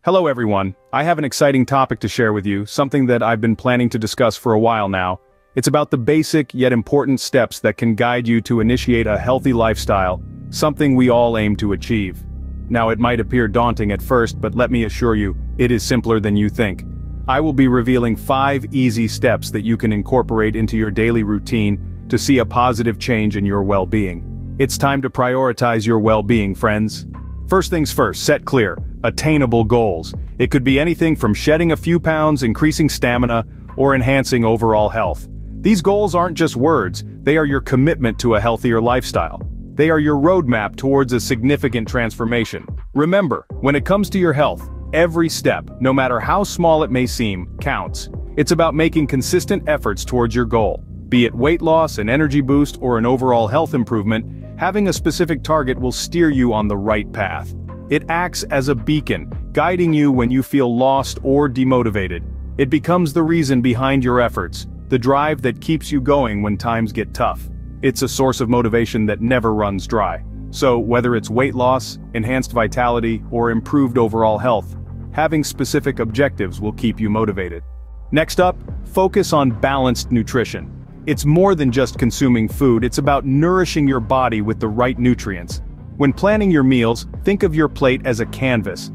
Hello everyone, I have an exciting topic to share with you, something that I've been planning to discuss for a while now. It's about the basic yet important steps that can guide you to initiate a healthy lifestyle, something we all aim to achieve. Now it might appear daunting at first, but let me assure you, it is simpler than you think. I will be revealing 5 easy steps that you can incorporate into your daily routine to see a positive change in your well-being. It's time to prioritize your well-being, friends. First things first, set clear, attainable goals. It could be anything from shedding a few pounds, increasing stamina, or enhancing overall health. These goals aren't just words, they are your commitment to a healthier lifestyle. They are your roadmap towards a significant transformation. Remember, when it comes to your health, every step, no matter how small it may seem, counts. It's about making consistent efforts towards your goal. Be it weight loss, an energy boost, or an overall health improvement, having a specific target will steer you on the right path. It acts as a beacon, guiding you when you feel lost or demotivated. It becomes the reason behind your efforts, the drive that keeps you going when times get tough. It's a source of motivation that never runs dry. So, whether it's weight loss, enhanced vitality, or improved overall health, having specific objectives will keep you motivated. Next up, focus on balanced nutrition. It's more than just consuming food, it's about nourishing your body with the right nutrients. When planning your meals, think of your plate as a canvas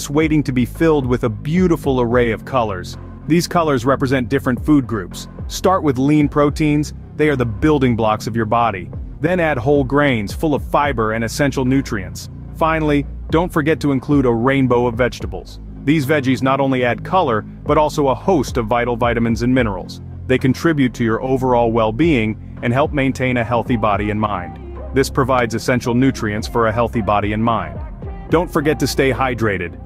waiting to be filled with a beautiful array of colors. These colors represent different food groups. Start with lean proteins, they are the building blocks of your body. Then add whole grains full of fiber and essential nutrients. Finally, don't forget to include a rainbow of vegetables. These veggies not only add color, but also a host of vital vitamins and minerals. They contribute to your overall well-being and help maintain a healthy body and mind. This provides essential nutrients for a healthy body and mind. Don't forget to stay hydrated.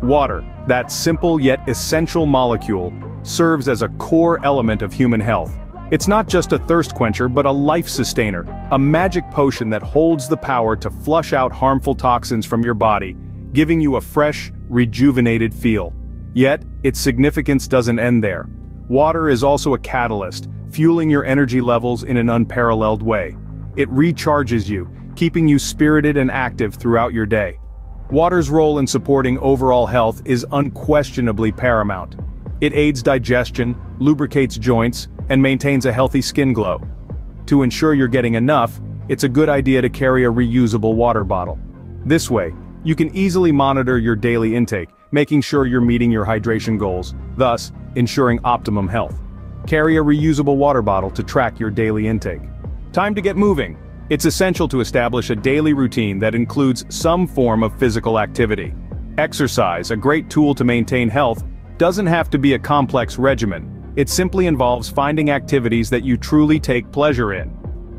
Water, that simple yet essential molecule, serves as a core element of human health. It's not just a thirst quencher but a life sustainer, a magic potion that holds the power to flush out harmful toxins from your body, giving you a fresh, rejuvenated feel. Yet, its significance doesn't end there. Water is also a catalyst, fueling your energy levels in an unparalleled way. It recharges you, keeping you spirited and active throughout your day. Water's role in supporting overall health is unquestionably paramount. It aids digestion, lubricates joints, and maintains a healthy skin glow. To ensure you're getting enough, it's a good idea to carry a reusable water bottle. This way, you can easily monitor your daily intake, making sure you're meeting your hydration goals, thus ensuring optimum health. Carry a reusable water bottle to track your daily intake. Time to get moving. It's essential to establish a daily routine that includes some form of physical activity. Exercise, a great tool to maintain health, doesn't have to be a complex regimen. It simply involves finding activities that you truly take pleasure in.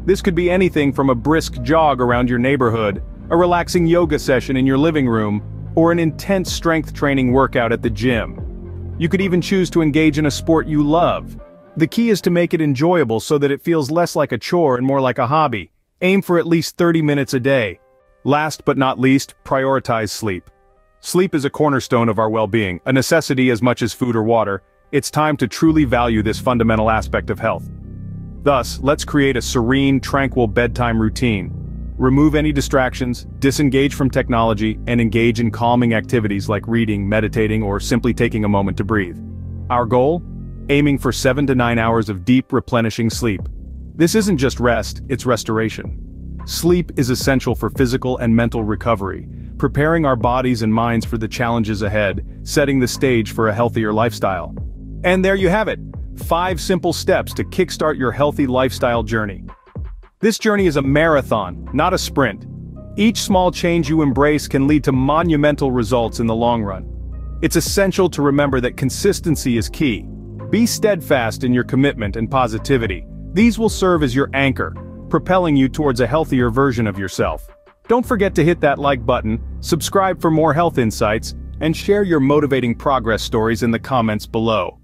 This could be anything from a brisk jog around your neighborhood, a relaxing yoga session in your living room, or an intense strength training workout at the gym. You could even choose to engage in a sport you love. The key is to make it enjoyable so that it feels less like a chore and more like a hobby. Aim for at least 30 minutes a day. Last but not least, prioritize sleep. Sleep is a cornerstone of our well-being, a necessity as much as food or water. It's time to truly value this fundamental aspect of health. Thus, let's create a serene, tranquil bedtime routine. Remove any distractions, disengage from technology, and engage in calming activities like reading, meditating, or simply taking a moment to breathe. Our goal? Aiming for 7 to 9 hours of deep, replenishing sleep. This isn't just rest, it's restoration. Sleep is essential for physical and mental recovery, preparing our bodies and minds for the challenges ahead, setting the stage for a healthier lifestyle. And there you have it, 5 simple steps to kickstart your healthy lifestyle journey. This journey is a marathon, not a sprint. Each small change you embrace can lead to monumental results in the long run. It's essential to remember that consistency is key. Be steadfast in your commitment and positivity. These will serve as your anchor, propelling you towards a healthier version of yourself. Don't forget to hit that like button, subscribe for more health insights, and share your motivating progress stories in the comments below.